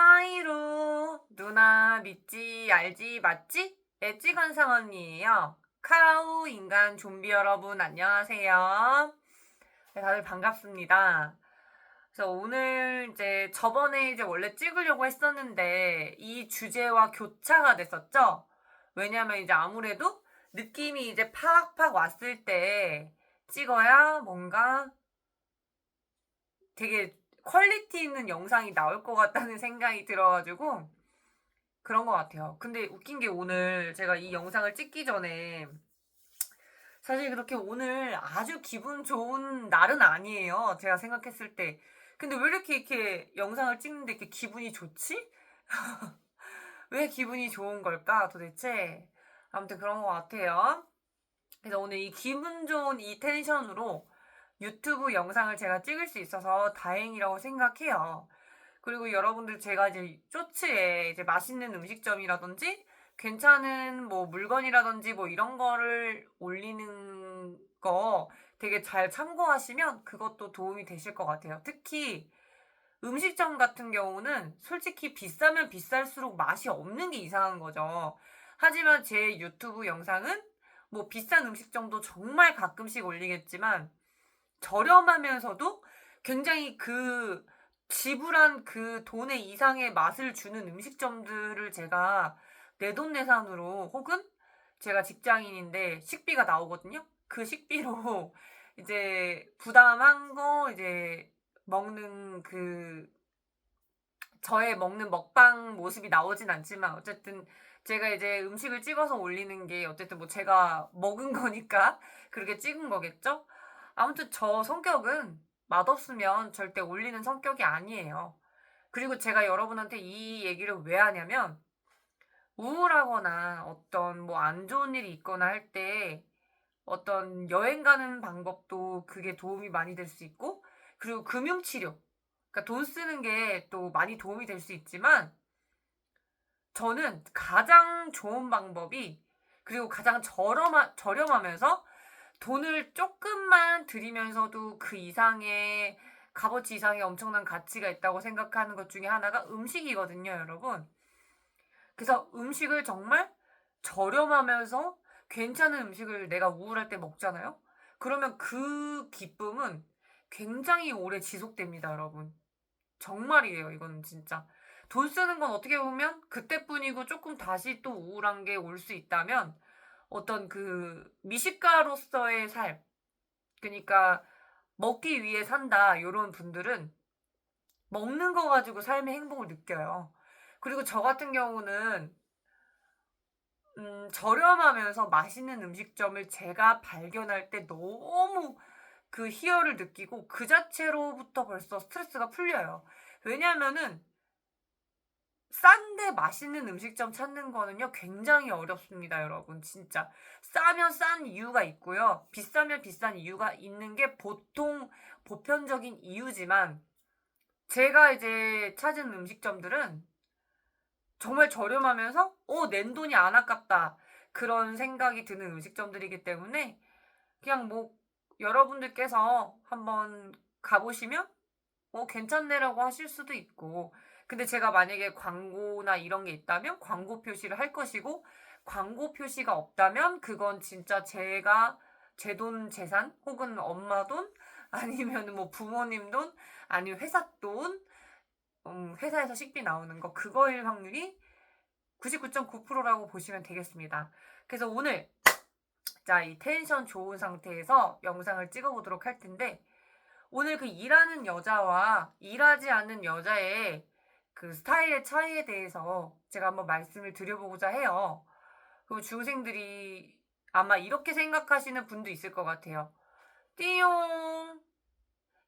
하이루 누나 믿지 알지 맞지? 엣지건상 언니예요. 카우 인간 좀비 여러분 안녕하세요. 네, 다들 반갑습니다. 그래서 오늘 이제 저번에 이제 원래 찍으려고 했었는데 이 주제와 교차가 됐었죠. 왜냐면 이제 아무래도 느낌이 이제 팍팍 왔을 때 찍어야 뭔가 되게 퀄리티 있는 영상이 나올 것 같다는 생각이 들어가지고 그런 것 같아요. 근데 웃긴 게 오늘 제가 이 영상을 찍기 전에 사실 그렇게 오늘 아주 기분 좋은 날은 아니에요. 제가 생각했을 때. 근데 왜 이렇게 영상을 찍는데 이렇게 기분이 좋지? 왜 기분이 좋은 걸까 도대체? 아무튼 그런 것 같아요. 그래서 오늘 이 기분 좋은 이 텐션으로 유튜브 영상을 제가 찍을 수 있어서 다행이라고 생각해요. 그리고 여러분들 제가 이제 쇼츠에 이제 맛있는 음식점이라든지 괜찮은 뭐 물건이라든지 뭐 이런 거를 올리는 거 되게 잘 참고하시면 그것도 도움이 되실 것 같아요. 특히 음식점 같은 경우는 솔직히 비싸면 비쌀수록 맛이 없는 게 이상한 거죠. 하지만 제 유튜브 영상은 뭐 비싼 음식점도 정말 가끔씩 올리겠지만 저렴하면서도 굉장히 그 지불한 그 돈의 이상의 맛을 주는 음식점들을 제가 내돈내산으로 혹은 제가 직장인인데 식비가 나오거든요. 그 식비로 이제 부담한 거 이제 먹는 그 저의 먹는 먹방 모습이 나오진 않지만 어쨌든 제가 이제 음식을 찍어서 올리는 게 어쨌든 뭐 제가 먹은 거니까 그렇게 찍은 거겠죠? 아무튼 저 성격은 맛없으면 절대 올리는 성격이 아니에요. 그리고 제가 여러분한테 이 얘기를 왜 하냐면 우울하거나 어떤 뭐 안 좋은 일이 있거나 할 때 어떤 여행 가는 방법도 그게 도움이 많이 될 수 있고 그리고 금융치료 그러니까 돈 쓰는 게 또 많이 도움이 될 수 있지만 저는 가장 좋은 방법이 그리고 가장 저렴하면서 돈을 조금만 들이면서도 그 이상의 값어치 이상의 엄청난 가치가 있다고 생각하는 것 중에 하나가 음식이거든요, 여러분. 그래서 음식을 정말 저렴하면서 괜찮은 음식을 내가 우울할 때 먹잖아요. 그러면 그 기쁨은 굉장히 오래 지속됩니다, 여러분. 정말이에요, 이거는 진짜. 돈 쓰는 건 어떻게 보면 그때뿐이고 조금 다시 또 우울한 게 올 수 있다면 어떤 그 미식가로서의 삶, 그러니까 먹기 위해 산다, 이런 분들은 먹는 거 가지고 삶의 행복을 느껴요. 그리고 저 같은 경우는 저렴하면서 맛있는 음식점을 제가 발견할 때 너무 그 희열을 느끼고 그 자체로부터 벌써 스트레스가 풀려요. 왜냐면은 싼데 맛있는 음식점 찾는 거는요, 굉장히 어렵습니다, 여러분. 진짜. 싸면 싼 이유가 있고요. 비싸면 비싼 이유가 있는 게 보통 보편적인 이유지만, 제가 이제 찾은 음식점들은 정말 저렴하면서, 낸 돈이 안 아깝다. 그런 생각이 드는 음식점들이기 때문에, 그냥 뭐, 여러분들께서 한번 가보시면 괜찮네라고 하실 수도 있고. 근데 제가 만약에 광고나 이런 게 있다면 광고 표시를 할 것이고, 광고 표시가 없다면 그건 진짜 제가 제 돈 재산 혹은 엄마 돈 아니면 뭐 부모님 돈 아니면 회사 돈, 회사에서 식비 나오는 거 그거일 확률이 99.9%라고 보시면 되겠습니다. 그래서 오늘 자, 이 텐션 좋은 상태에서 영상을 찍어보도록 할 텐데 오늘 그 일하는 여자와 일하지 않는 여자의 그 스타일의 차이에 대해서 제가 한번 말씀을 드려보고자 해요. 그리고 중생들이 아마 이렇게 생각하시는 분도 있을 것 같아요. 띠용.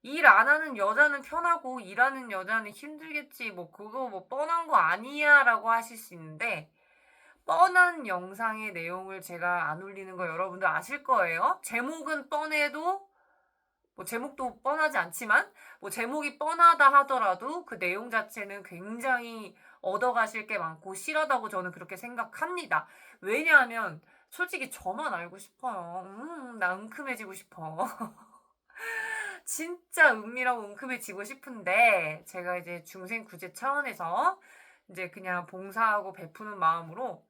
일 안 하는 여자는 편하고 일하는 여자는 힘들겠지. 뭐 그거 뭐 뻔한 거 아니야 라고 하실 수 있는데 뻔한 영상의 내용을 제가 안 올리는 거 여러분들 아실 거예요. 제목은 뻔해도 뭐 제목도 뻔하지 않지만 뭐 제목이 뻔하다 하더라도 그 내용 자체는 굉장히 얻어가실 게 많고 실하다고 저는 그렇게 생각합니다. 왜냐하면 솔직히 저만 알고 싶어요. 나 은큼해지고 싶어. 진짜 은밀하고 은큼해지고 싶은데 제가 이제 중생구제 차원에서 이제 그냥 봉사하고 베푸는 마음으로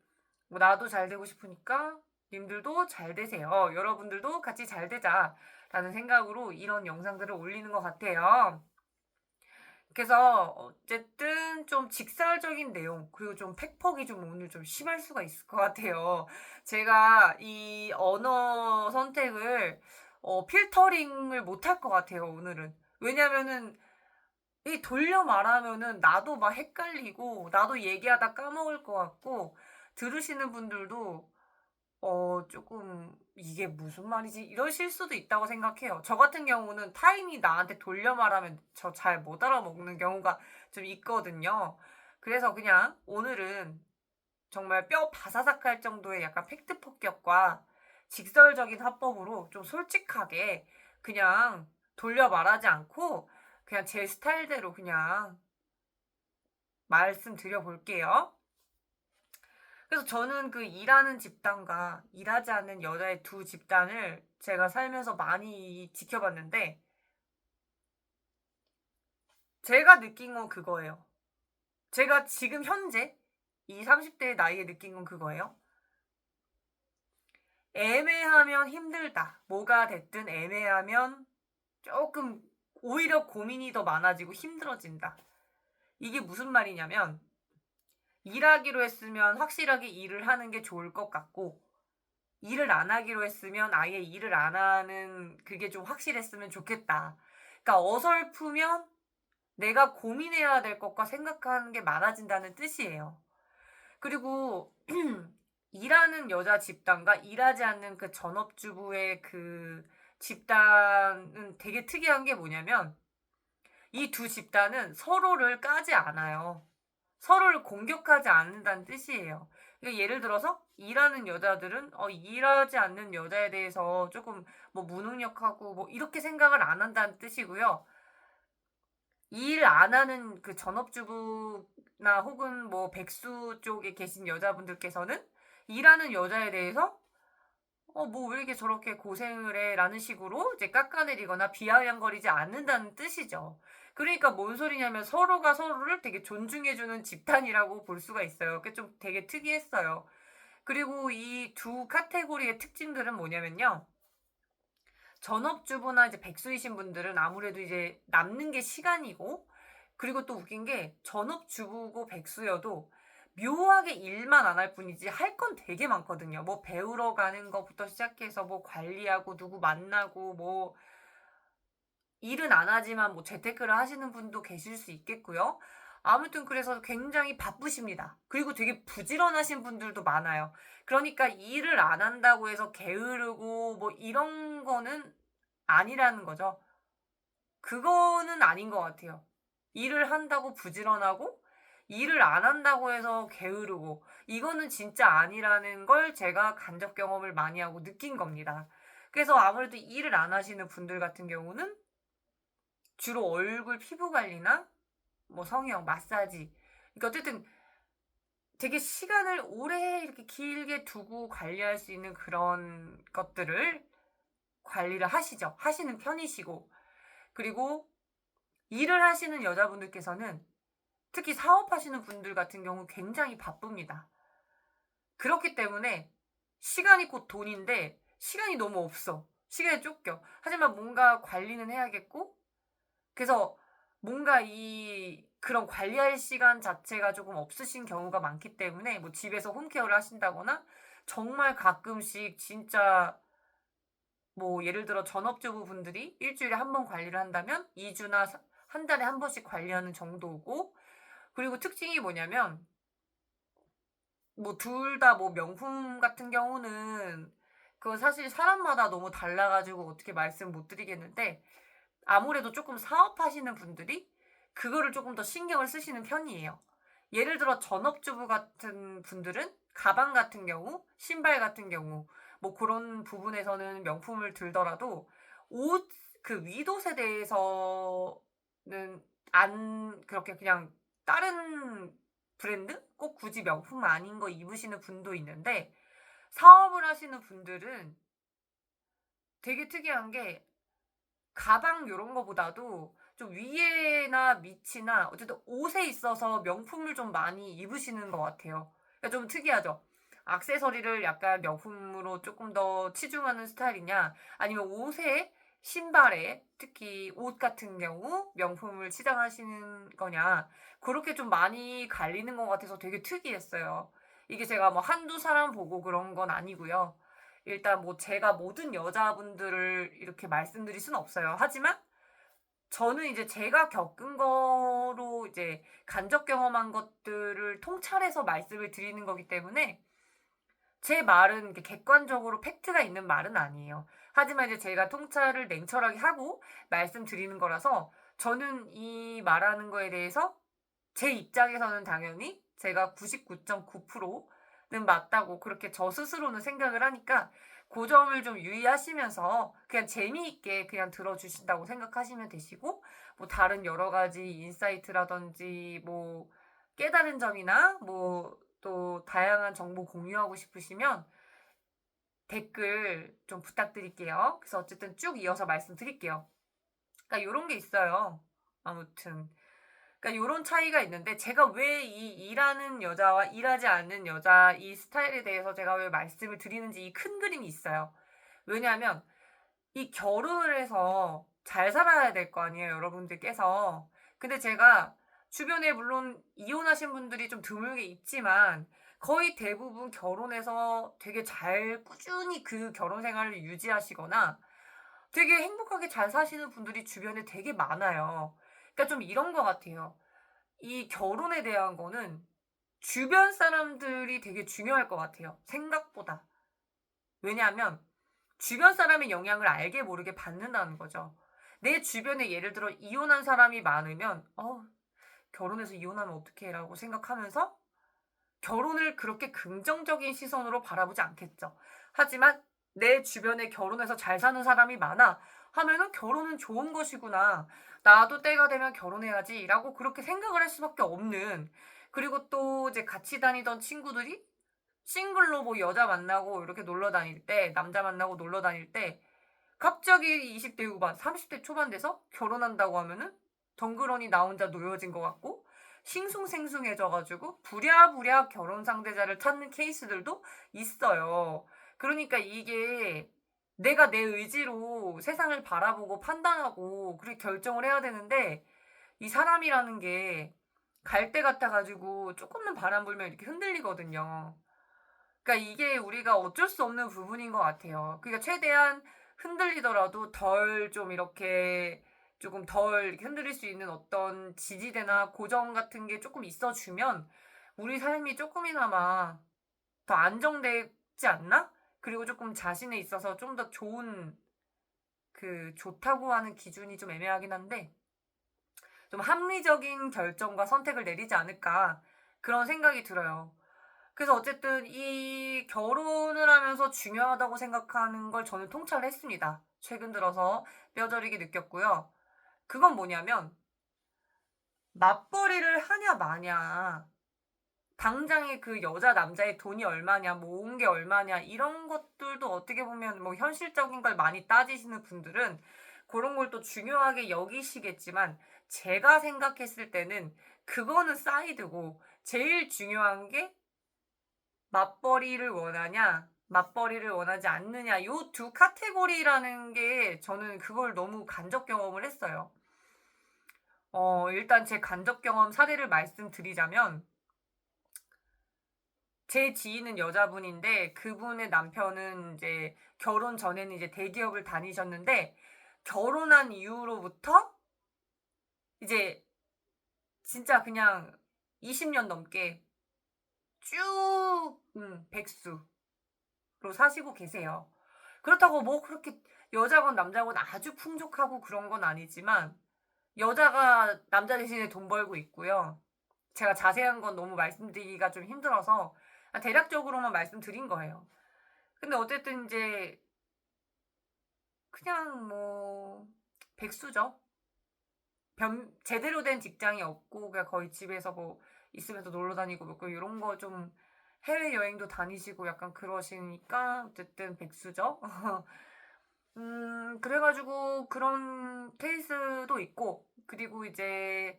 뭐 나도 잘 되고 싶으니까 님들도 잘 되세요. 여러분들도 같이 잘 되자라는 생각으로 이런 영상들을 올리는 것 같아요. 그래서 어쨌든 좀 직설적인 내용 그리고 좀 팩폭이 좀 오늘 좀 심할 수가 있을 것 같아요. 제가 이 언어 선택을 필터링을 못할 것 같아요, 오늘은. 왜냐면은 이 돌려 말하면은 나도 막 헷갈리고 나도 얘기하다 까먹을 것 같고 들으시는 분들도 조금 이게 무슨 말이지? 이러실 수도 있다고 생각해요. 저 같은 경우는 타인이 나한테 돌려 말하면 저 잘 못 알아먹는 경우가 좀 있거든요. 그래서 그냥 오늘은 정말 뼈 바사삭할 정도의 약간 팩트 폭격과 직설적인 화법으로 좀 솔직하게 그냥 돌려 말하지 않고 그냥 제 스타일대로 그냥 말씀드려 볼게요. 그래서 저는 그 일하는 집단과 일하지 않는 여자의 두 집단을 제가 살면서 많이 지켜봤는데 제가 느낀 건 그거예요. 제가 지금 현재 이 30대의 나이에 느낀 건 그거예요. 애매하면 힘들다. 뭐가 됐든 애매하면 조금 오히려 고민이 더 많아지고 힘들어진다. 이게 무슨 말이냐면 일하기로 했으면 확실하게 일을 하는 게 좋을 것 같고 일을 안 하기로 했으면 아예 일을 안 하는 그게 좀 확실했으면 좋겠다. 그러니까 어설프면 내가 고민해야 될 것과 생각하는 게 많아진다는 뜻이에요. 그리고 일하는 여자 집단과 일하지 않는 그 전업주부의 그 집단은 되게 특이한 게 뭐냐면 이 두 집단은 서로를 까지 않아요. 서로를 공격하지 않는다는 뜻이에요. 그러니까 예를 들어서 일하는 여자들은 일하지 않는 여자에 대해서 조금 뭐 무능력하고 뭐 이렇게 생각을 안 한다는 뜻이고요. 일 안 하는 그 전업주부나 혹은 뭐 백수 쪽에 계신 여자분들께서는 일하는 여자에 대해서 뭐 왜 이렇게 저렇게 고생을 해? 라는 식으로 이제 깎아내리거나 비아냥거리지 않는다는 뜻이죠. 그러니까 뭔 소리냐면 서로가 서로를 되게 존중해주는 집단이라고 볼 수가 있어요. 그게 좀 되게 특이했어요. 그리고 이 두 카테고리의 특징들은 뭐냐면요. 전업주부나 이제 백수이신 분들은 아무래도 이제 남는 게 시간이고, 그리고 또 웃긴 게 전업주부고 백수여도 묘하게 일만 안 할 뿐이지 할 건 되게 많거든요. 뭐 배우러 가는 것부터 시작해서 뭐 관리하고 누구 만나고 뭐 일은 안 하지만 뭐 재테크를 하시는 분도 계실 수 있겠고요. 아무튼 그래서 굉장히 바쁘십니다. 그리고 되게 부지런하신 분들도 많아요. 그러니까 일을 안 한다고 해서 게으르고 뭐 이런 거는 아니라는 거죠. 그거는 아닌 것 같아요. 일을 한다고 부지런하고 일을 안 한다고 해서 게으르고 이거는 진짜 아니라는 걸 제가 간접 경험을 많이 하고 느낀 겁니다. 그래서 아무래도 일을 안 하시는 분들 같은 경우는 주로 얼굴 피부 관리나 뭐 성형, 마사지. 그러니까 어쨌든 되게 시간을 오래 이렇게 길게 두고 관리할 수 있는 그런 것들을 관리를 하시죠. 하시는 편이시고. 그리고 일을 하시는 여자분들께서는 특히 사업하시는 분들 같은 경우 굉장히 바쁩니다. 그렇기 때문에 시간이 곧 돈인데 시간이 너무 없어. 시간이 쫓겨. 하지만 뭔가 관리는 해야겠고 그래서 뭔가 이 그런 관리할 시간 자체가 조금 없으신 경우가 많기 때문에 뭐 집에서 홈케어를 하신다거나 정말 가끔씩 진짜 뭐 예를 들어 전업주부 분들이 일주일에 한 번 관리를 한다면 2주나 한 달에 한 번씩 관리하는 정도고 그리고 특징이 뭐냐면 뭐 둘 다 뭐 명품 같은 경우는 그거 사실 사람마다 너무 달라가지고 어떻게 말씀 못 드리겠는데 아무래도 조금 사업하시는 분들이 그거를 조금 더 신경을 쓰시는 편이에요. 예를 들어 전업주부 같은 분들은 가방 같은 경우, 신발 같은 경우 뭐 그런 부분에서는 명품을 들더라도 옷 그 위옷에 대해서는 안 그렇게 그냥 다른 브랜드 꼭 굳이 명품 아닌 거 입으시는 분도 있는데 사업을 하시는 분들은 되게 특이한 게 가방 요런 거보다도 좀 위에나 밑이나 어쨌든 옷에 있어서 명품을 좀 많이 입으시는 것 같아요. 그러니까 좀 특이하죠. 액세서리를 약간 명품으로 조금 더 치중하는 스타일이냐, 아니면 옷에, 신발에, 특히 옷 같은 경우 명품을 치장하시는 거냐, 그렇게 좀 많이 갈리는 것 같아서 되게 특이했어요. 이게 제가 뭐 한두 사람 보고 그런 건 아니고요. 일단 뭐 제가 모든 여자분들을 이렇게 말씀드릴 수는 없어요. 하지만 저는 이제 제가 겪은 거로 이제 간접 경험한 것들을 통찰해서 말씀을 드리는 거기 때문에 제 말은 이렇게 객관적으로 팩트가 있는 말은 아니에요. 하지만 이제 제가 통찰을 냉철하게 하고 말씀드리는 거라서 저는 이 말하는 거에 대해서 제 입장에서는 당연히 제가 99.9%는 맞다고 그렇게 저 스스로는 생각을 하니까 그 점을 좀 유의하시면서 그냥 재미있게 그냥 들어주신다고 생각하시면 되시고, 뭐 다른 여러 가지 인사이트라든지 뭐 깨달은 점이나 뭐 또 다양한 정보 공유하고 싶으시면 댓글 좀 부탁드릴게요. 그래서 어쨌든 쭉 이어서 말씀드릴게요. 그러니까 이런 게 있어요. 아무튼 그러니까 요런 차이가 있는데, 제가 왜 이 일하는 여자와 일하지 않는 여자 이 스타일에 대해서 제가 왜 말씀을 드리는지 이 큰 그림이 있어요. 왜냐하면 이 결혼을 해서 잘 살아야 될 거 아니에요, 여러분들께서. 근데 제가 주변에 물론 이혼하신 분들이 좀 드물게 있지만 거의 대부분 결혼해서 되게 잘 꾸준히 그 결혼 생활을 유지하시거나 되게 행복하게 잘 사시는 분들이 주변에 되게 많아요. 그러니까 좀 이런 것 같아요. 이 결혼에 대한 거는 주변 사람들이 되게 중요할 것 같아요, 생각보다. 왜냐하면 주변 사람의 영향을 알게 모르게 받는다는 거죠. 내 주변에 예를 들어 이혼한 사람이 많으면 결혼해서 이혼하면 어떡해 라고 생각하면서 결혼을 그렇게 긍정적인 시선으로 바라보지 않겠죠. 하지만 내 주변에 결혼해서 잘 사는 사람이 많아 하면은 결혼은 좋은 것이구나, 나도 때가 되면 결혼해야지 라고 그렇게 생각을 할 수밖에 없는, 그리고 또 이제 같이 다니던 친구들이 싱글로 뭐 여자 만나고 이렇게 놀러 다닐 때, 남자 만나고 놀러 다닐 때 갑자기 20대 후반, 30대 초반 돼서 결혼한다고 하면은 덩그러니 나 혼자 놓여진 것 같고 싱숭생숭해져가지고 부랴부랴 결혼 상대자를 찾는 케이스들도 있어요. 그러니까 이게 내가 내 의지로 세상을 바라보고 판단하고 그렇게 결정을 해야 되는데, 이 사람이라는 게 갈대 같아가지고 조금만 바람 불면 이렇게 흔들리거든요. 그러니까 이게 우리가 어쩔 수 없는 부분인 것 같아요. 그러니까 최대한 흔들리더라도 덜 좀 이렇게 조금 덜 이렇게 흔들릴 수 있는 어떤 지지대나 고정 같은 게 조금 있어주면 우리 삶이 조금이나마 더 안정되지 않나? 그리고 조금 자신에 있어서 좀 더 좋은, 그 좋다고 하는 기준이 좀 애매하긴 한데 좀 합리적인 결정과 선택을 내리지 않을까, 그런 생각이 들어요. 그래서 어쨌든 이 결혼을 하면서 중요하다고 생각하는 걸 저는 통찰했습니다. 최근 들어서 뼈저리게 느꼈고요. 그건 뭐냐면 맞벌이를 하냐 마냐, 당장에 그 여자 남자의 돈이 얼마냐, 모은 게 얼마냐, 이런 것들도 어떻게 보면 뭐 현실적인 걸 많이 따지시는 분들은 그런 걸 또 중요하게 여기시겠지만, 제가 생각했을 때는 그거는 사이드고 제일 중요한 게 맞벌이를 원하냐, 맞벌이를 원하지 않느냐, 요 두 카테고리라는 게 저는 그걸 너무 간접 경험을 했어요. 일단 제 간접 경험 사례를 말씀드리자면, 제 지인은 여자분인데 그분의 남편은 이제 결혼 전에는 이제 대기업을 다니셨는데 결혼한 이후로부터 이제 진짜 그냥 20년 넘게 쭉 백수로 사시고 계세요. 그렇다고 뭐 그렇게 여자건 남자건 아주 풍족하고 그런 건 아니지만 여자가 남자 대신에 돈 벌고 있고요. 제가 자세한 건 너무 말씀드리기가 좀 힘들어서 대략적으로만 말씀드린 거예요. 근데 어쨌든 이제 그냥 뭐 백수죠. 제대로 된 직장이 없고 그냥 거의 집에서 뭐 있으면서 놀러 다니고 뭐 이런 거 좀, 해외 여행도 다니시고 약간 그러시니까 어쨌든 백수죠. 그래가지고 그런 케이스도 있고, 그리고 이제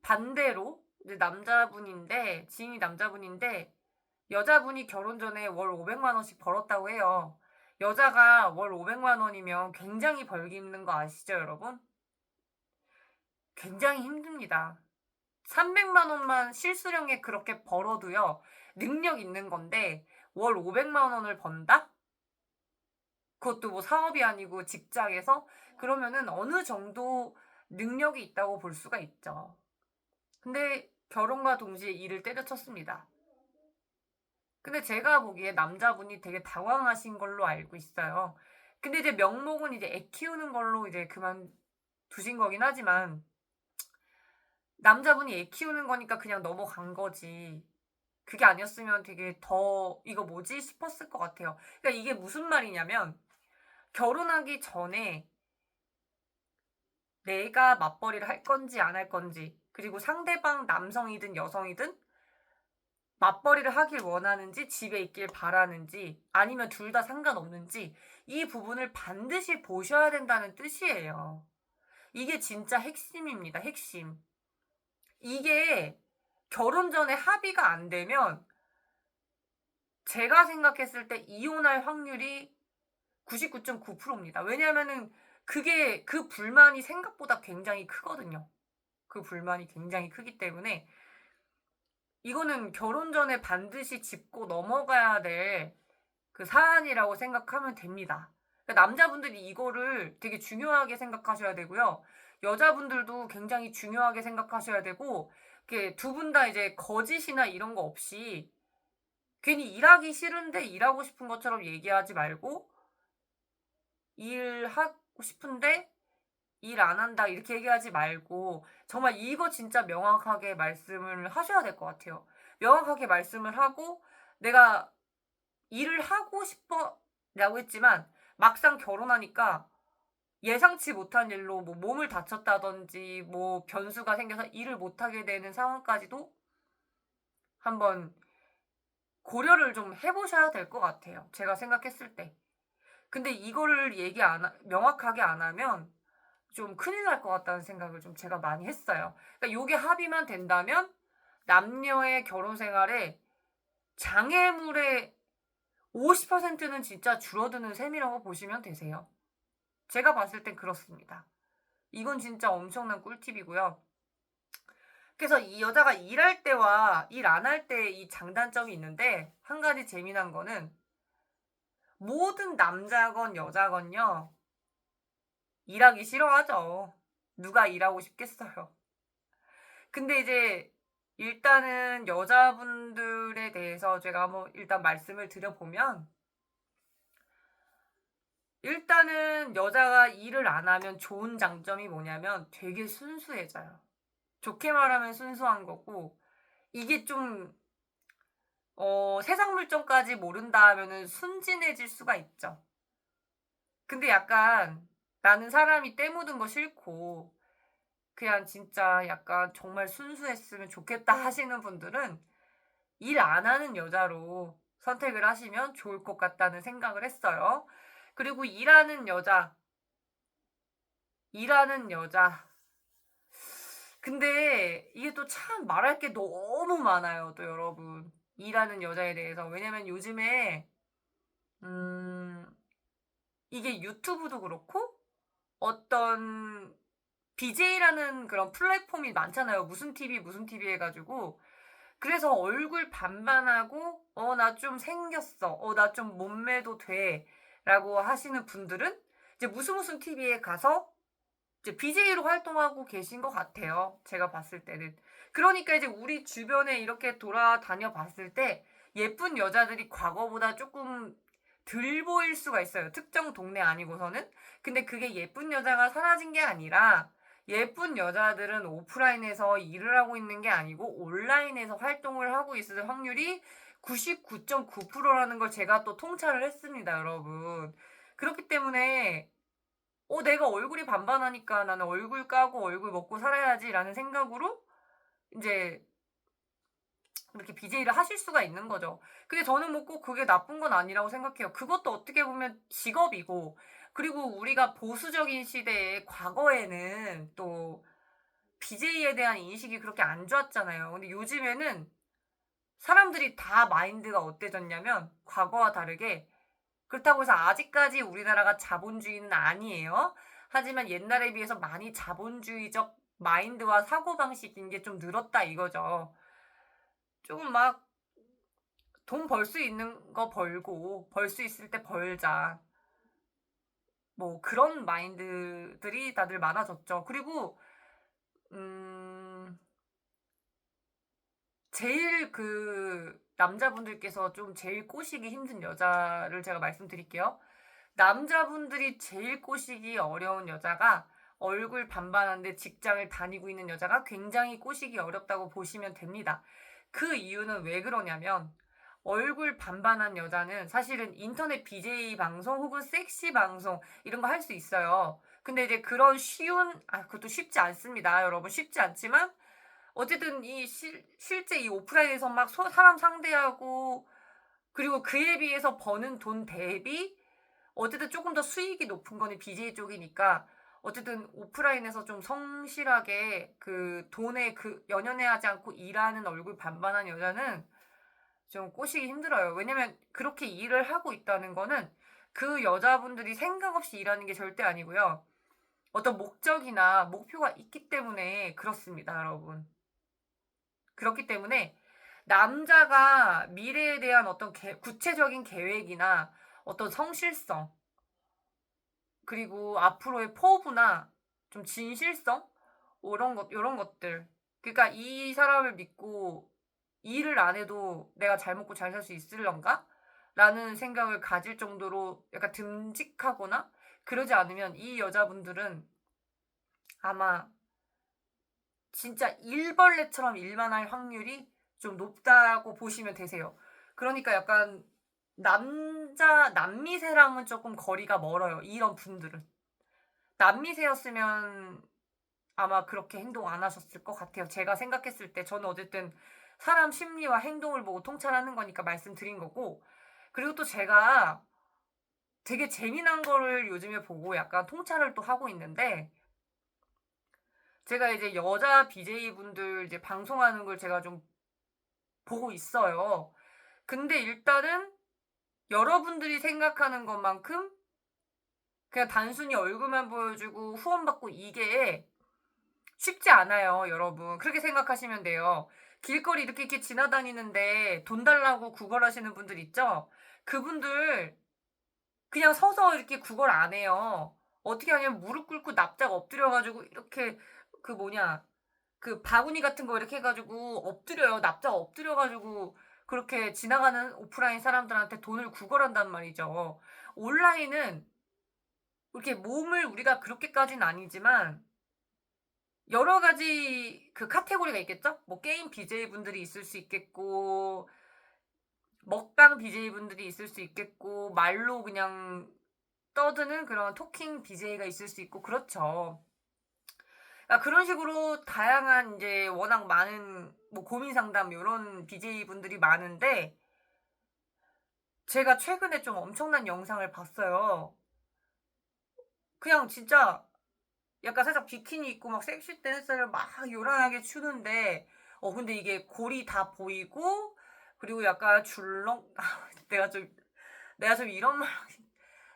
반대로 이제 남자분인데, 지인이 남자분인데, 여자분이 결혼 전에 월 500만 원씩 벌었다고 해요. 여자가 월 500만 원이면 굉장히 벌기 힘든 거 아시죠, 여러분? 굉장히 힘듭니다. 300만 원만 실수령에 그렇게 벌어도요, 능력 있는 건데, 월 500만 원을 번다? 그것도 뭐 사업이 아니고 직장에서? 그러면은 어느 정도 능력이 있다고 볼 수가 있죠. 근데 결혼과 동시에 일을 때려쳤습니다. 근데 제가 보기에 남자분이 되게 당황하신 걸로 알고 있어요. 근데 이제 명목은 이제 애 키우는 걸로 이제 그만두신 거긴 하지만, 남자분이 애 키우는 거니까 그냥 넘어간 거지. 그게 아니었으면 되게 더 이거 뭐지 싶었을 것 같아요. 그러니까 이게 무슨 말이냐면, 결혼하기 전에 내가 맞벌이를 할 건지 안 할 건지, 그리고 상대방 남성이든 여성이든 맞벌이를 하길 원하는지, 집에 있길 바라는지, 아니면 둘 다 상관없는지, 이 부분을 반드시 보셔야 된다는 뜻이에요. 이게 진짜 핵심입니다, 핵심. 이게 결혼 전에 합의가 안 되면 제가 생각했을 때 이혼할 확률이 99.9%입니다. 왜냐하면은 그게 그 불만이 생각보다 굉장히 크거든요. 그 불만이 굉장히 크기 때문에 이거는 결혼 전에 반드시 짚고 넘어가야 될 그 사안이라고 생각하면 됩니다. 그러니까 남자분들이 이거를 되게 중요하게 생각하셔야 되고요. 여자분들도 굉장히 중요하게 생각하셔야 되고, 두 분 다 이제 거짓이나 이런 거 없이 괜히 일하기 싫은데 일하고 싶은 것처럼 얘기하지 말고, 일하고 싶은데 일 안 한다 이렇게 얘기하지 말고, 정말 이거 진짜 명확하게 말씀을 하셔야 될 것 같아요. 명확하게 말씀을 하고, 내가 일을 하고 싶어 라고 했지만 막상 결혼하니까 예상치 못한 일로 뭐 몸을 다쳤다든지 뭐 변수가 생겨서 일을 못하게 되는 상황까지도 한번 고려를 좀 해보셔야 될 것 같아요. 제가 생각했을 때. 근데 이거를 명확하게 안 하면 좀 큰일 날 것 같다는 생각을 좀 제가 많이 했어요. 그러니까 요게 합의만 된다면 남녀의 결혼 생활에 장애물의 50%는 진짜 줄어드는 셈이라고 보시면 되세요. 제가 봤을 땐 그렇습니다. 이건 진짜 엄청난 꿀팁이고요. 그래서 이 여자가 일할 때와 일 안 할 때 이 장단점이 있는데, 한 가지 재미난 거는 모든 남자건 여자건요, 일하기 싫어하죠. 누가 일하고 싶겠어요. 근데 이제 일단은 여자분들에 대해서 제가 한번 일단 말씀을 드려보면, 일단은 여자가 일을 안 하면 좋은 장점이 뭐냐면 되게 순수해져요. 좋게 말하면 순수한 거고, 이게 좀 세상 물정까지 모른다 하면은 순진해질 수가 있죠. 근데 약간 나는 사람이 때 묻은 거 싫고 그냥 진짜 약간 정말 순수했으면 좋겠다 하시는 분들은 일 안 하는 여자로 선택을 하시면 좋을 것 같다는 생각을 했어요. 그리고 일하는 여자. 근데 이게 또 참 말할 게 너무 많아요, 또 여러분. 일하는 여자에 대해서. 왜냐면 요즘에, 음, 이게 유튜브도 그렇고, 어떤 BJ라는 그런 플랫폼이 많잖아요. 무슨 TV, 무슨 TV 해가지고. 그래서 얼굴 반반하고, 나 좀 생겼어. 나 좀 몸매도 돼. 라고 하시는 분들은 이제 무슨 TV에 가서 이제 BJ로 활동하고 계신 것 같아요. 제가 봤을 때는. 그러니까 이제 우리 주변에 이렇게 돌아다녀 봤을 때 예쁜 여자들이 과거보다 조금 덜 보일 수가 있어요. 특정 동네 아니고서는. 근데 그게 예쁜 여자가 사라진 게 아니라 예쁜 여자들은 오프라인에서 일을 하고 있는 게 아니고 온라인에서 활동을 하고 있을 확률이 99.9%라는 걸 제가 또 통찰을 했습니다, 여러분. 그렇기 때문에 내가 얼굴이 반반하니까 나는 얼굴 까고 얼굴 먹고 살아야지라는 생각으로 이제 이렇게 BJ를 하실 수가 있는 거죠. 근데 저는 뭐 꼭 그게 나쁜 건 아니라고 생각해요. 그것도 어떻게 보면 직업이고, 그리고 우리가 보수적인 시대에 과거에는 또 BJ에 대한 인식이 그렇게 안 좋았잖아요. 근데 요즘에는 사람들이 다 마인드가 어때졌냐면 과거와 다르게 그렇다고 해서 아직까지 우리나라가 자본주의는 아니에요. 하지만 옛날에 비해서 많이 자본주의적 마인드와 사고방식인 게 좀 늘었다 이거죠. 조금 막 돈 벌 수 있는 거 벌고 벌 수 있을 때 벌자. 뭐 그런 마인드들이 다들 많아졌죠. 그리고 음 제일 그 남자분들께서 좀 제일 꼬시기 힘든 여자를 제가 말씀드릴게요. 남자분들이 제일 꼬시기 어려운 여자가 얼굴 반반한데 직장을 다니고 있는 여자가 굉장히 꼬시기 어렵다고 보시면 됩니다. 그 이유는 왜 그러냐면 얼굴 반반한 여자는 사실은 인터넷 BJ 방송 혹은 섹시 방송 이런 거 할 수 있어요. 근데 이제 그런 그것도 쉽지 않습니다. 여러분 쉽지 않지만 어쨌든 실제 이 오프라인에서 막 사람 상대하고 그리고 그에 비해서 버는 돈 대비 어쨌든 조금 더 수익이 높은 거는 BJ 쪽이니까 어쨌든 오프라인에서 좀 성실하게 그 돈에 그 연연해하지 않고 일하는 얼굴 반반한 여자는 좀 꼬시기 힘들어요. 왜냐면 그렇게 일을 하고 있다는 거는 그 여자분들이 생각 없이 일하는 게 절대 아니고요. 어떤 목적이나 목표가 있기 때문에 그렇습니다, 여러분. 그렇기 때문에 남자가 미래에 대한 어떤 구체적인 계획이나 어떤 성실성, 그리고 앞으로의 포부나 좀 진실성? 이런 것들. 그러니까 이 사람을 믿고 일을 안 해도 내가 잘 먹고 잘 살 수 있을런가? 라는 생각을 가질 정도로 약간 듬직하거나 그러지 않으면 이 여자분들은 아마 진짜 일벌레처럼 일만 할 확률이 좀 높다고 보시면 되세요. 그러니까 약간 남미세랑은 조금 거리가 멀어요. 이런 분들은. 남미세였으면 아마 그렇게 행동 안 하셨을 것 같아요. 제가 생각했을 때 저는 어쨌든 사람 심리와 행동을 보고 통찰하는 거니까 말씀드린 거고 그리고 또 제가 되게 재미난 거를 요즘에 보고 약간 통찰을 또 하고 있는데 제가 이제 여자 BJ분들 이제 방송하는 걸 제가 좀 보고 있어요. 근데 일단은 여러분들이 생각하는 것만큼 그냥 단순히 얼굴만 보여주고 후원받고 이게 쉽지 않아요, 여러분. 그렇게 생각하시면 돼요. 길거리 이렇게 지나다니는데 돈 달라고 구걸하시는 분들 있죠? 그분들 그냥 서서 이렇게 구걸 안 해요. 어떻게 하냐면 무릎 꿇고 납작 엎드려가지고 이렇게 그 뭐냐 그 바구니 같은 거 이렇게 해가지고 엎드려요. 납작 엎드려가지고 그렇게 지나가는 오프라인 사람들한테 돈을 구걸한단 말이죠. 온라인은 이렇게 몸을 우리가 그렇게까지는 아니지만 여러 가지 그 카테고리가 있겠죠? 뭐 게임 BJ분들이 있을 수 있겠고 먹방 BJ분들이 있을 수 있겠고 말로 그냥 떠드는 그런 토킹 BJ가 있을 수 있고 그렇죠. 그러니까 그런 식으로 다양한 이제 워낙 많은 뭐 고민 상담 이런 BJ분들이 많은데 제가 최근에 좀 엄청난 영상을 봤어요. 그냥 진짜 약간 살짝 비키니 입고 막 섹시 댄스를 막 요란하게 추는데 근데 이게 골이 다 보이고 그리고 약간 줄렁 내가 좀 이런 말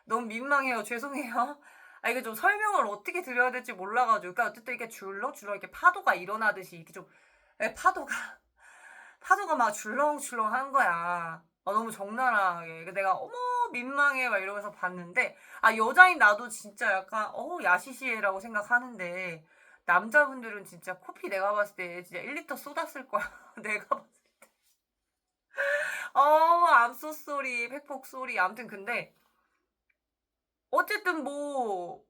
너무 민망해요. 죄송해요. 이게 좀 설명을 어떻게 드려야 될지 몰라가지고 그러니까 어쨌든 이렇게 줄렁줄렁 이렇게 파도가 일어나듯이 이렇게 좀 파도가 파도가 막 줄렁줄렁 한 거야. 너무 적나라하게. 내가 어머 민망해 막 이러면서 봤는데 여자인 나도 진짜 약간 야시시해라고 생각하는데 남자분들은 진짜 코피 내가 봤을 때 진짜 1리터 쏟았을 거야. 내가 봤을 때. I'm so sorry. 팩폭 소리. 아무튼 근데 어쨌든 뭐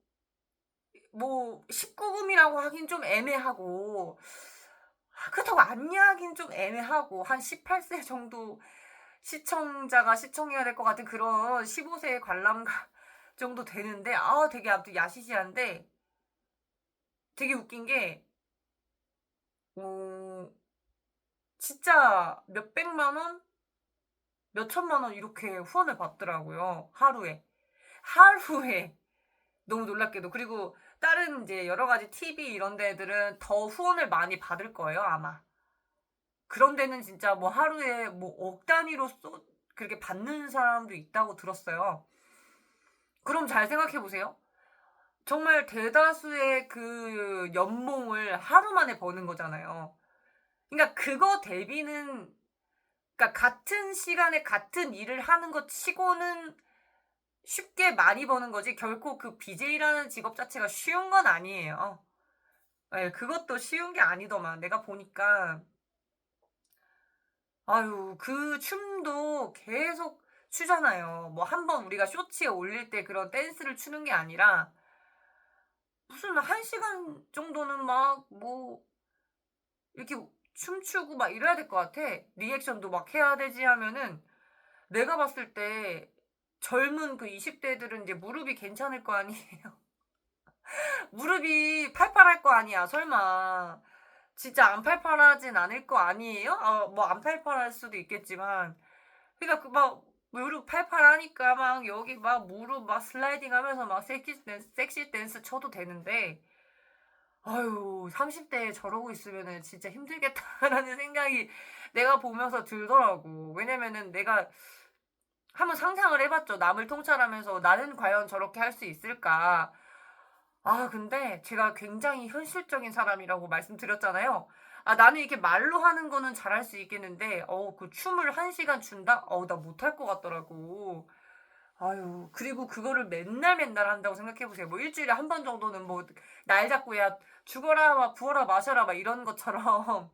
19금이라고 하긴 좀 애매하고 그렇다고 안냐하긴 좀 애매하고 한 18세 정도 시청자가 시청해야 될 것 같은 그런 15세 관람가 정도 되는데 되게 아무튼 야시시한데 되게 웃긴 게 진짜 몇백만 원, 몇천만 원 이렇게 후원을 받더라고요. 하루에. 하루에. 너무 놀랍게도. 그리고 다른 이제 여러 가지 TV 이런 데들은 더 후원을 많이 받을 거예요, 아마. 그런 데는 진짜 뭐 하루에 뭐 억 단위로 그렇게 받는 사람도 있다고 들었어요. 그럼 잘 생각해 보세요. 정말 대다수의 그 연봉을 하루 만에 버는 거잖아요. 그러니까 그거 대비는, 그러니까 같은 시간에 같은 일을 하는 것 치고는 쉽게 많이 버는 거지, 결코 그 BJ라는 직업 자체가 쉬운 건 아니에요. 예, 그것도 쉬운 게 아니더만 내가 보니까. 아유, 그 춤도 계속 추잖아요. 뭐 한 번 우리가 쇼츠에 올릴 때 그런 댄스를 추는 게 아니라 무슨 1시간 정도는 막 뭐 이렇게 춤추고 막 이래야 될 것 같아. 리액션도 막 해야 되지 하면은, 내가 봤을 때 젊은 그 20대들은 이제 무릎이 괜찮을 거 아니에요. 무릎이 팔팔할 거 아니야, 설마. 진짜 안 팔팔하진 않을 거 아니에요? 뭐 안 팔팔할 수도 있겠지만. 그러니까 그 막 무릎 팔팔하니까 막 여기 막 무릎 막 슬라이딩 하면서 막 섹시 댄스 쳐도 되는데, 아유, 30대에 저러고 있으면은 진짜 힘들겠다라는 생각이 내가 보면서 들더라고. 왜냐면은 내가 한번 상상을 해봤죠. 남을 통찰하면서 나는 과연 저렇게 할 수 있을까. 근데 제가 굉장히 현실적인 사람이라고 말씀드렸잖아요. 나는 이렇게 말로 하는 거는 잘할 수 있겠는데, 그 춤을 1시간 춘다? 나 못할 것 같더라고. 아유, 그리고 그거를 맨날 맨날 한다고 생각해보세요. 뭐 일주일에 한 번 정도는 뭐, 날 잡고 야, 죽어라, 막 부어라, 마셔라, 막 이런 것처럼.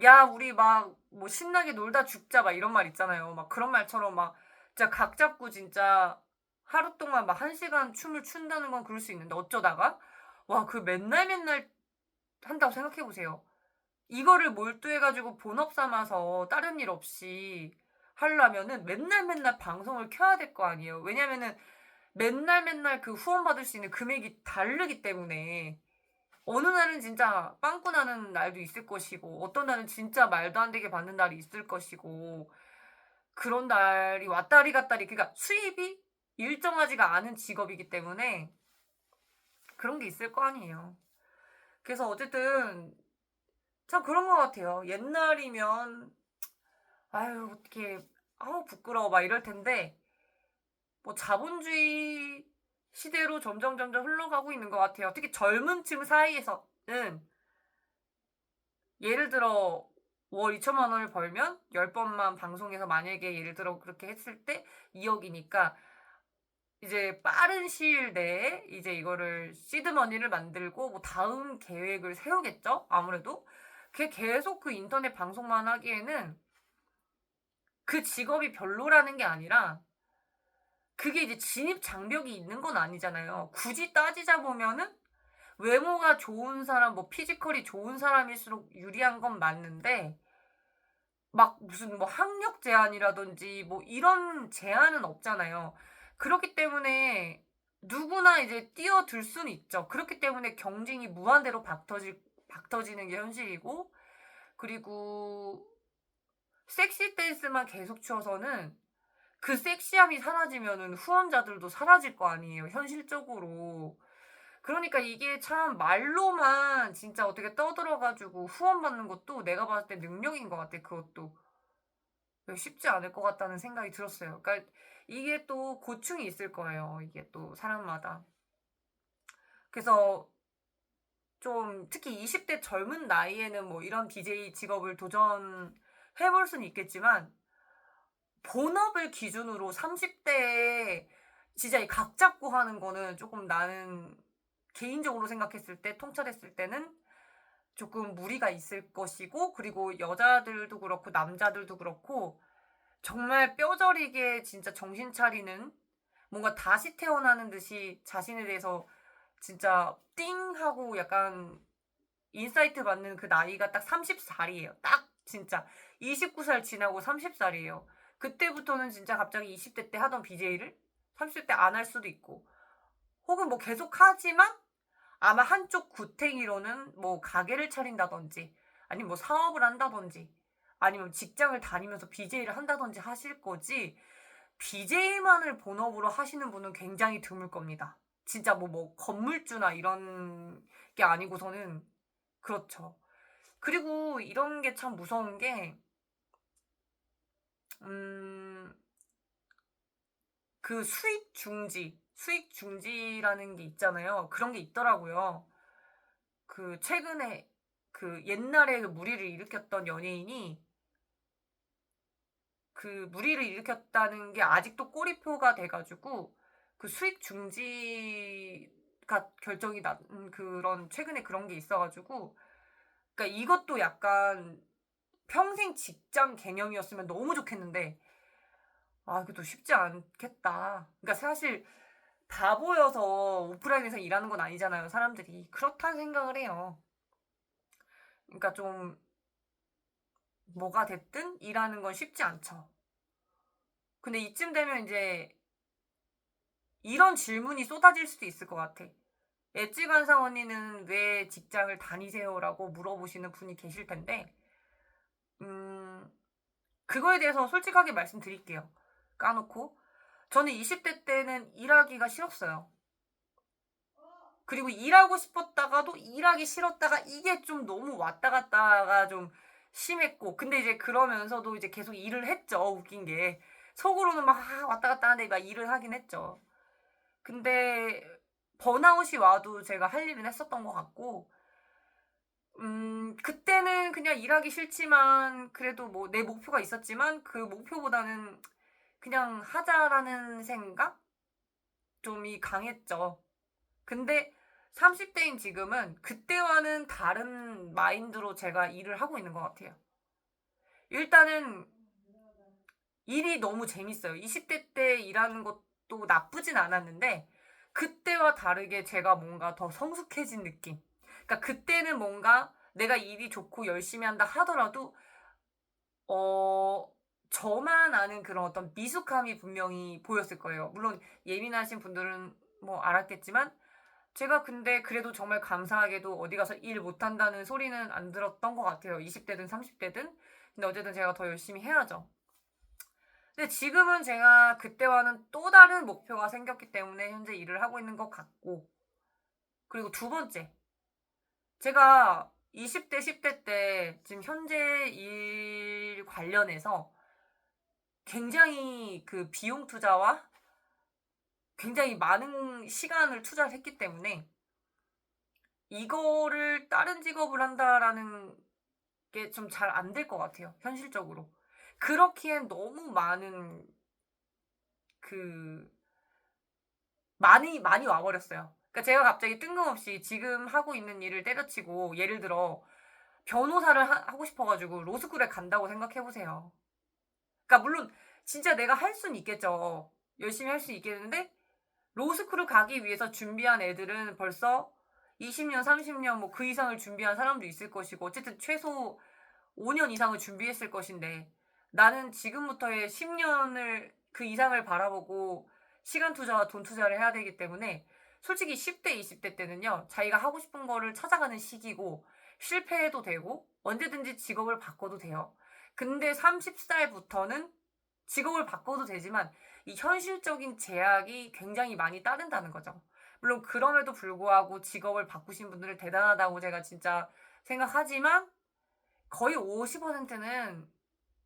야, 우리 막, 뭐 신나게 놀다 죽자, 막 이런 말 있잖아요. 막 그런 말처럼 막, 진짜 각 잡고 진짜 하루 동안 막 1시간 춤을 춘다는 건 그럴 수 있는데, 어쩌다가? 와, 그 맨날 맨날 한다고 생각해보세요. 이거를 몰두해가지고 본업 삼아서 다른 일 없이 하려면은 맨날 맨날 방송을 켜야 될 거 아니에요. 왜냐면은 맨날 맨날 그 후원받을 수 있는 금액이 다르기 때문에, 어느 날은 진짜 빵꾸 나는 날도 있을 것이고, 어떤 날은 진짜 말도 안 되게 받는 날이 있을 것이고, 그런 날이 왔다리 갔다리, 그러니까 수입이 일정하지가 않은 직업이기 때문에 그런 게 있을 거 아니에요. 그래서 어쨌든 참 그런 것 같아요. 옛날이면 아유 어떻게, 부끄러워 막 이럴 텐데, 뭐 자본주의 시대로 점점 흘러가고 있는 것 같아요. 특히 젊은 층 사이에서는, 예를 들어 월 2천만 원을 벌면 10번만 방송에서 만약에 예를 들어 그렇게 했을 때 2억이니까, 이제 빠른 시일 내에 이제 이거를 시드머니를 만들고 뭐 다음 계획을 세우겠죠? 아무래도. 그게 계속 그 인터넷 방송만 하기에는 그 직업이 별로라는 게 아니라, 그게 이제 진입 장벽이 있는 건 아니잖아요. 굳이 따지자 보면은 외모가 좋은 사람, 뭐 피지컬이 좋은 사람일수록 유리한 건 맞는데, 막 무슨 뭐 학력 제한이라든지 뭐 이런 제한은 없잖아요. 그렇기 때문에 누구나 이제 뛰어들 수는 있죠. 그렇기 때문에 경쟁이 무한대로 박터지는 게 현실이고, 그리고 섹시 댄스만 계속 추어서는 그 섹시함이 사라지면은 후원자들도 사라질 거 아니에요, 현실적으로. 그러니까 이게 참 말로만 진짜 어떻게 떠들어가지고 후원받는 것도 내가 봤을 때 능력인 것 같아, 그것도. 쉽지 않을 것 같다는 생각이 들었어요. 그러니까 이게 또 고충이 있을 거예요. 이게 또 사람마다. 그래서 좀 특히 20대 젊은 나이에는 뭐 이런 BJ 직업을 도전해볼 수는 있겠지만, 본업을 기준으로 30대에 진짜 이 각 잡고 하는 거는 조금, 나는 개인적으로 생각했을 때, 통찰했을 때는 조금 무리가 있을 것이고, 그리고 여자들도 그렇고 남자들도 그렇고 정말 뼈저리게 진짜 정신 차리는, 뭔가 다시 태어나는 듯이 자신에 대해서 진짜 띵 하고 약간 인사이트 받는 그 나이가 딱 30살이에요. 딱 진짜 29살 지나고 30살이에요. 그때부터는 진짜 갑자기 20대 때 하던 BJ를 30대 때 안 할 수도 있고, 혹은 뭐 계속 하지만 아마 한쪽 구탱이로는 뭐 가게를 차린다든지, 아니면 뭐 사업을 한다든지, 아니면 직장을 다니면서 BJ를 한다든지 하실 거지, BJ만을 본업으로 하시는 분은 굉장히 드물 겁니다. 진짜 뭐 건물주나 이런 게 아니고서는 그렇죠. 그리고 이런 게 참 무서운 게, 음, 그 수익 중지라는 게 있잖아요. 그런 게 있더라고요. 그 최근에 그 옛날에 그 무리를 일으켰던 연예인이 그 무리를 일으켰다는 게 아직도 꼬리표가 돼가지고 그 수익 중지가 결정이 난 그런 최근에 그런 게 있어가지고 그러니까 이것도 약간 평생 직장 개념이었으면 너무 좋겠는데 아 이것도 쉽지 않겠다. 그러니까 사실 바보여서 오프라인에서 일하는 건 아니잖아요. 사람들이 그렇다는 생각을 해요. 그러니까 좀 뭐가 됐든 일하는 건 쉽지 않죠. 근데 이쯤 되면 이제 이런 질문이 쏟아질 수도 있을 것 같아. 엣지관상 언니는 왜 직장을 다니세요? 라고 물어보시는 분이 계실 텐데, 음, 그거에 대해서 솔직하게 말씀드릴게요. 까놓고. 저는 20대 때는 일하기가 싫었어요. 그리고 일하고 싶었다가도 일하기 싫었다가 이게 좀 너무 왔다 갔다가 좀 심했고, 근데 이제 그러면서도 이제 계속 일을 했죠. 웃긴 게. 속으로는 막 왔다 갔다 하는데 막 일을 하긴 했죠. 근데 번아웃이 와도 제가 할 일은 했었던 것 같고, 그때는 그냥 일하기 싫지만, 그래도 뭐 내 목표가 있었지만, 그 목표보다는 그냥 하자라는 생각? 좀이 강했죠. 근데 30대인 지금은 그때와는 다른 마인드로 제가 일을 하고 있는 것 같아요. 일단은 일이 너무 재밌어요. 20대 때 일하는 것도 나쁘진 않았는데, 그때와 다르게 제가 뭔가 더 성숙해진 느낌. 그러니까 그때는 뭔가 내가 일이 좋고 열심히 한다 하더라도, 어, 저만 아는 그런 어떤 미숙함이 분명히 보였을 거예요. 물론 예민하신 분들은 뭐 알았겠지만, 제가 근데 그래도 정말 감사하게도 어디 가서 일 못한다는 소리는 안 들었던 것 같아요. 20대든 30대든. 근데 어쨌든 제가 더 열심히 해야죠. 근데 지금은 제가 그때와는 또 다른 목표가 생겼기 때문에 현재 일을 하고 있는 것 같고. 그리고 두 번째. 제가 20대, 10대 때 지금 현재 일 관련해서 굉장히 그 비용 투자와 굉장히 많은 시간을 투자를 했기 때문에 이거를 다른 직업을 한다라는 게 좀 잘 안 될 것 같아요. 현실적으로. 그렇기엔 너무 많은 그 많이 와버렸어요. 그러니까 제가 갑자기 뜬금없이 지금 하고 있는 일을 때려치고 예를 들어 변호사를 하고 싶어가지고 로스쿨에 간다고 생각해보세요. 그러니까 물론 진짜 내가 할 수는 있겠죠. 열심히 할 수 있겠는데 로스쿨을 가기 위해서 준비한 애들은 벌써 20년, 30년 뭐 그 이상을 준비한 사람도 있을 것이고 어쨌든 최소 5년 이상을 준비했을 것인데 나는 지금부터의 10년을 그 이상을 바라보고 시간 투자와 돈 투자를 해야 되기 때문에 솔직히 10대, 20대 때는요. 자기가 하고 싶은 거를 찾아가는 시기고 실패해도 되고 언제든지 직업을 바꿔도 돼요. 근데 30살부터는 직업을 바꿔도 되지만 이 현실적인 제약이 굉장히 많이 따른다는 거죠. 물론 그럼에도 불구하고 직업을 바꾸신 분들은 대단하다고 제가 진짜 생각하지만 거의 50%는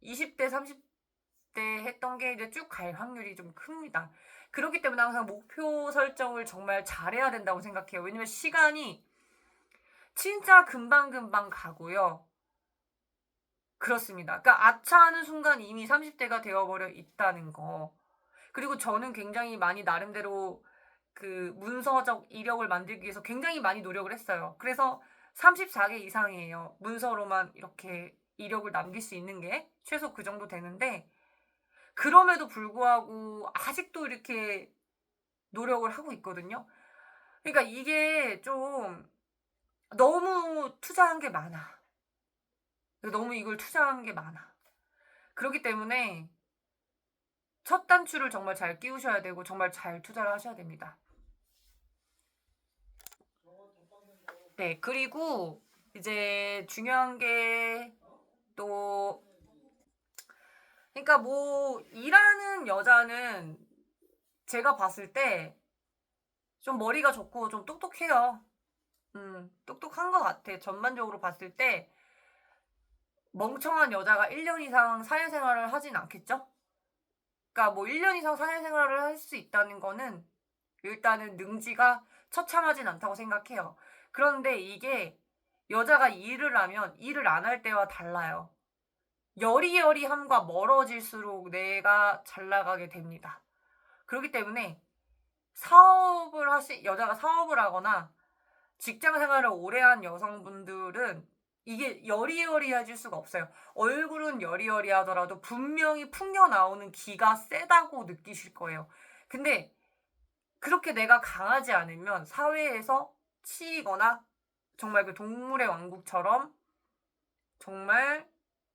20대, 30대 했던 게 이제 쭉 갈 확률이 좀 큽니다. 그렇기 때문에 항상 목표 설정을 정말 잘해야 된다고 생각해요. 왜냐면 시간이 진짜 금방금방 가고요. 그렇습니다. 그러니까 아차 하는 순간 이미 30대가 되어버려 있다는 거. 그리고 저는 굉장히 많이 나름대로 그 문서적 이력을 만들기 위해서 굉장히 많이 노력을 했어요. 그래서 34개 이상이에요. 문서로만 이렇게 이력을 남길 수 있는 게 최소 그 정도 되는데 그럼에도 불구하고 아직도 이렇게 노력을 하고 있거든요. 그러니까 이게 좀 너무 투자한 게 많아. 너무 이걸 투자한 게 많아. 그렇기 때문에 첫 단추를 정말 잘 끼우셔야 되고 정말 잘 투자를 하셔야 됩니다. 네, 그리고 이제 중요한 게 또, 그러니까 뭐, 일하는 여자는 제가 봤을 때 좀 머리가 좋고 좀 똑똑해요. 똑똑한 것 같아. 전반적으로 봤을 때 멍청한 여자가 1년 이상 사회생활을 하진 않겠죠? 그러니까 뭐 1년 이상 사회생활을 할 수 있다는 거는 일단은 능지가 처참하진 않다고 생각해요. 그런데 이게 여자가 일을 하면 일을 안 할 때와 달라요. 여리여리함과 멀어질수록 내가 잘 나가게 됩니다. 그렇기 때문에 여자가 사업을 하거나 직장 생활을 오래 한 여성분들은 이게 여리여리해질 수가 없어요. 얼굴은 여리여리하더라도 분명히 풍겨나오는 기가 세다고 느끼실 거예요. 근데 그렇게 내가 강하지 않으면 사회에서 치이거나 정말 그 동물의 왕국처럼 정말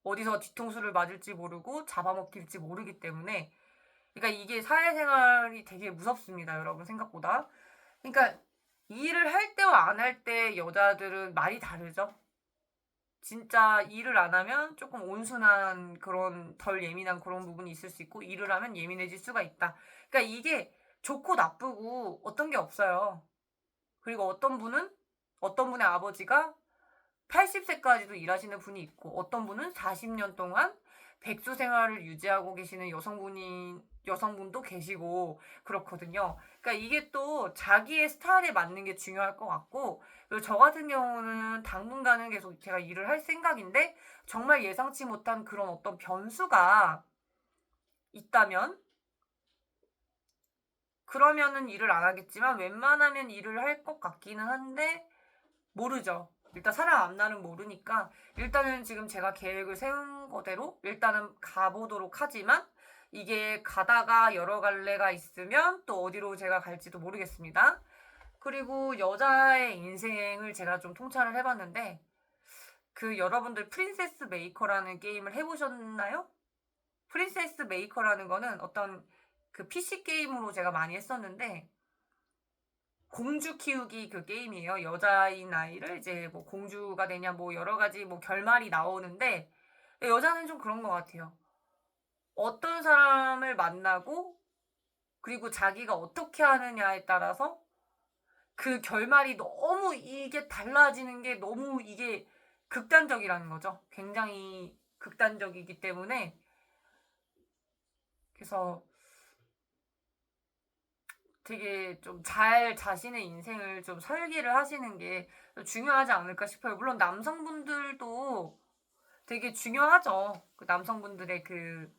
어디서 뒤통수를 맞을지 모르고 잡아먹힐지 모르기 때문에 그러니까 이게 사회생활이 되게 무섭습니다, 여러분 생각보다. 그러니까 일을 할 때와 안 할 때 여자들은 많이 다르죠. 진짜 일을 안 하면 조금 온순한 그런 덜 예민한 그런 부분이 있을 수 있고 일을 하면 예민해질 수가 있다. 그러니까 이게 좋고 나쁘고 어떤 게 없어요. 그리고 어떤 분의 아버지가 80세까지도 일하시는 분이 있고 어떤 분은 40년 동안 백수 생활을 유지하고 계시는 여성분도 계시고 그렇거든요. 그러니까 이게 또 자기의 스타일에 맞는 게 중요할 것 같고 그리고 저 같은 경우는 당분간은 계속 제가 일을 할 생각인데 정말 예상치 못한 그런 어떤 변수가 있다면 그러면은 일을 안 하겠지만 웬만하면 일을 할 것 같기는 한데 모르죠. 일단 사람 앞날은 모르니까 일단은 지금 제가 계획을 세운 거대로 일단은 가보도록 하지만 이게 가다가 여러 갈래가 있으면 또 어디로 제가 갈지도 모르겠습니다. 그리고 여자의 인생을 제가 좀 통찰을 해봤는데 그 여러분들 프린세스 메이커라는 게임을 해보셨나요? 프린세스 메이커라는 거는 어떤 그 PC 게임으로 제가 많이 했었는데 공주 키우기 그 게임이에요. 여자인 아이를 이제 뭐 공주가 되냐 뭐 여러 가지 뭐 결말이 나오는데 여자는 좀 그런 것 같아요. 어떤 사람을 만나고 그리고 자기가 어떻게 하느냐에 따라서 그 결말이 너무 이게 달라지는 게 너무 이게 극단적이라는 거죠. 굉장히 극단적이기 때문에 그래서 되게 좀 잘 자신의 인생을 좀 설계를 하시는 게 중요하지 않을까 싶어요. 물론 남성분들도 되게 중요하죠. 그 남성분들의 그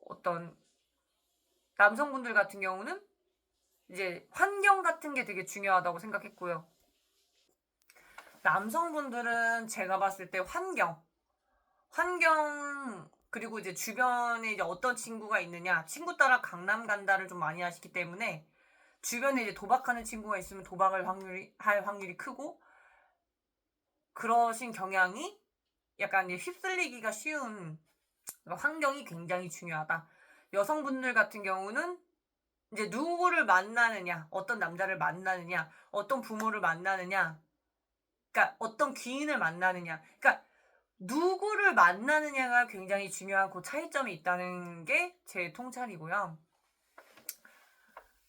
어떤 남성분들 같은 경우는 이제 환경 같은 게 되게 중요하다고 생각했고요. 남성분들은 제가 봤을 때 환경 그리고 이제 주변에 이제 어떤 친구가 있느냐 친구 따라 강남 간다를 좀 많이 하시기 때문에 주변에 이제 도박하는 친구가 있으면 할 확률이 크고 그러신 경향이 약간 이제 휩쓸리기가 쉬운 환경이 굉장히 중요하다. 여성분들 같은 경우는 이제 누구를 만나느냐, 어떤 남자를 만나느냐, 어떤 부모를 만나느냐, 그러니까 어떤 귀인을 만나느냐, 그러니까 누구를 만나느냐가 굉장히 중요한 그 차이점이 있다는 게 제 통찰이고요.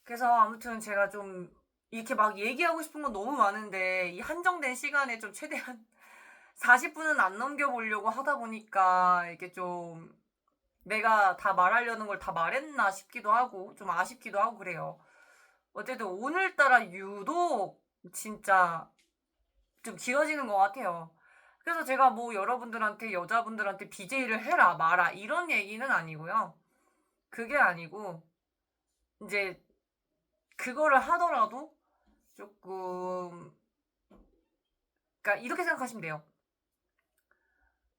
그래서 아무튼 제가 좀 이렇게 막 얘기하고 싶은 건 너무 많은데 이 한정된 시간에 좀 최대한 40분은 안 넘겨보려고 하다 보니까 이게 좀 내가 다 말하려는 걸 다 말했나 싶기도 하고 좀 아쉽기도 하고 그래요. 어쨌든 오늘따라 유독 진짜 좀 길어지는 것 같아요. 그래서 제가 뭐 여러분들한테 여자분들한테 BJ를 해라 마라 이런 얘기는 아니고요. 그게 아니고 이제 그거를 하더라도 조금 그러니까 이렇게 생각하시면 돼요.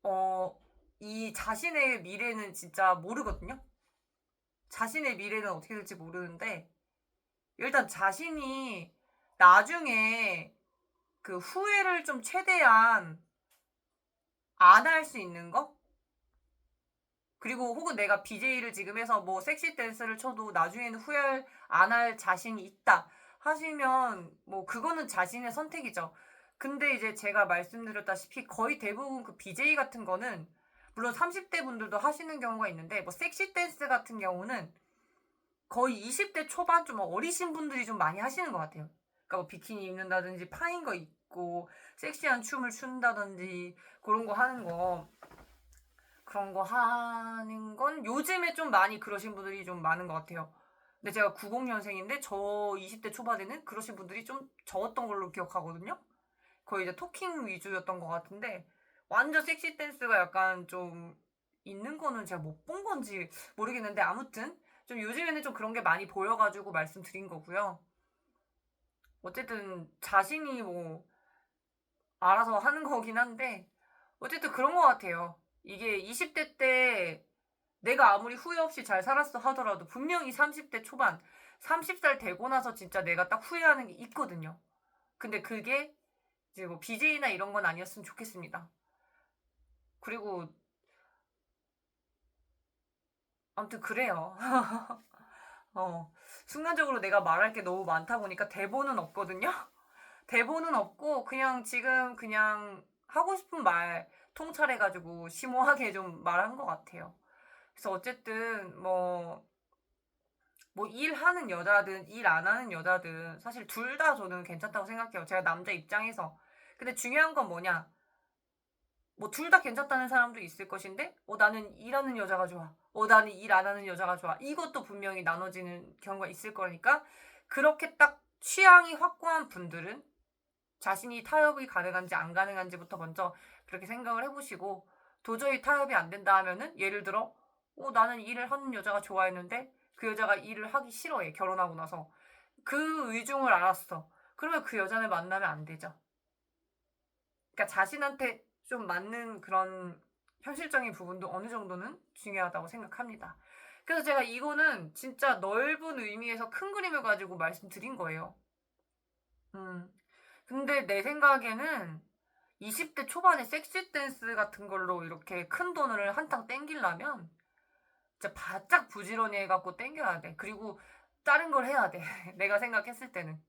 어, 이 자신의 미래는 진짜 모르거든요. 자신의 미래는 어떻게 될지 모르는데 일단 자신이 나중에 그 후회를 좀 최대한 안 할 수 있는 거? 그리고 혹은 내가 BJ를 지금 해서 뭐 섹시 댄스를 쳐도 나중에는 후회 안 할 자신이 있다 하시면 뭐 그거는 자신의 선택이죠. 근데 이제 제가 말씀드렸다시피 거의 대부분 그 BJ 같은 거는 물론 30대 분들도 하시는 경우가 있는데 뭐 섹시 댄스 같은 경우는 거의 20대 초반 좀 어리신 분들이 좀 많이 하시는 것 같아요. 그러니까 뭐 비키니 입는다든지 파인 거 입고 섹시한 춤을 춘다든지 그런 거 하는 거. 그런 거 하는 건 요즘에 좀 많이 그러신 분들이 좀 많은 것 같아요. 근데 제가 90년생인데 저 20대 초반에는 그러신 분들이 좀 적었던 걸로 기억하거든요. 거의 이제 토킹 위주였던 것 같은데 완전 섹시 댄스가 약간 좀 있는 거는 제가 못 본 건지 모르겠는데 아무튼 좀 요즘에는 좀 그런 게 많이 보여가지고 말씀드린 거고요. 어쨌든 자신이 뭐 알아서 하는 거긴 한데 어쨌든 그런 것 같아요. 이게 20대 때 내가 아무리 후회 없이 잘 살았어 하더라도 분명히 30대 초반, 30살 되고 나서 진짜 내가 딱 후회하는 게 있거든요. 근데 그게 이제 뭐 BJ나 이런 건 아니었으면 좋겠습니다. 그리고 아무튼 그래요. 순간적으로 내가 말할 게 너무 많다 보니까 대본은 없거든요. 대본은 없고 그냥 지금 그냥 하고 싶은 말 통찰해가지고 심오하게 좀 말한 것 같아요. 그래서 어쨌든 뭐 일하는 여자든 일 안 하는 여자든 사실 둘 다 저는 괜찮다고 생각해요. 제가 남자 입장에서. 근데 중요한 건 뭐냐? 뭐 둘 다 괜찮다는 사람도 있을 것인데, 나는 일하는 여자가 좋아. 나는 일 안 하는 여자가 좋아. 이것도 분명히 나눠지는 경우가 있을 거니까 그렇게 딱 취향이 확고한 분들은 자신이 타협이 가능한지 안 가능한지부터 먼저 그렇게 생각을 해보시고 도저히 타협이 안 된다 하면은 예를 들어 나는 일을 하는 여자가 좋아했는데 그 여자가 일을 하기 싫어해 결혼하고 나서 그 의중을 알았어. 그러면 그 여자를 만나면 안 되죠. 그러니까 자신한테 좀 맞는 그런 현실적인 부분도 어느 정도는 중요하다고 생각합니다. 그래서 제가 이거는 진짜 넓은 의미에서 큰 그림을 가지고 말씀드린 거예요. 음. 근데 내 생각에는 20대 초반에 섹시 댄스 같은 걸로 이렇게 큰 돈을 한탕 땡기려면 진짜 바짝 부지런히 해갖고 땡겨야 돼. 그리고 다른 걸 해야 돼. 내가 생각했을 때는.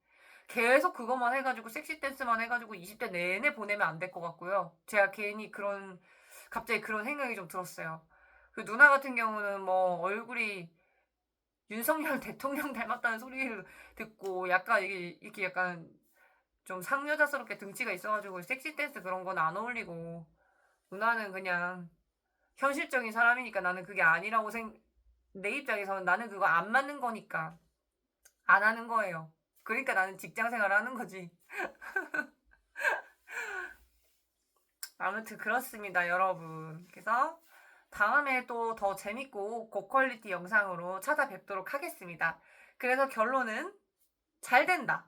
계속 그것만 해가지고 섹시 댄스만 해가지고 20대 내내 보내면 안 될 것 같고요. 제가 괜히 갑자기 그런 생각이 좀 들었어요. 그 누나 같은 경우는 뭐 얼굴이 윤석열 대통령 닮았다는 소리를 듣고 약간 이렇게 약간 좀 상여자스럽게 등치가 있어가지고 섹시 댄스 그런 건 안 어울리고 누나는 그냥 현실적인 사람이니까 나는 그게 아니라고 내 입장에서는 나는 그거 안 맞는 거니까 안 하는 거예요. 그러니까 나는 직장 생활을 하는 거지. 아무튼 그렇습니다, 여러분. 그래서 다음에 또 더 재밌고 고퀄리티 영상으로 찾아뵙도록 하겠습니다. 그래서 결론은 잘 된다.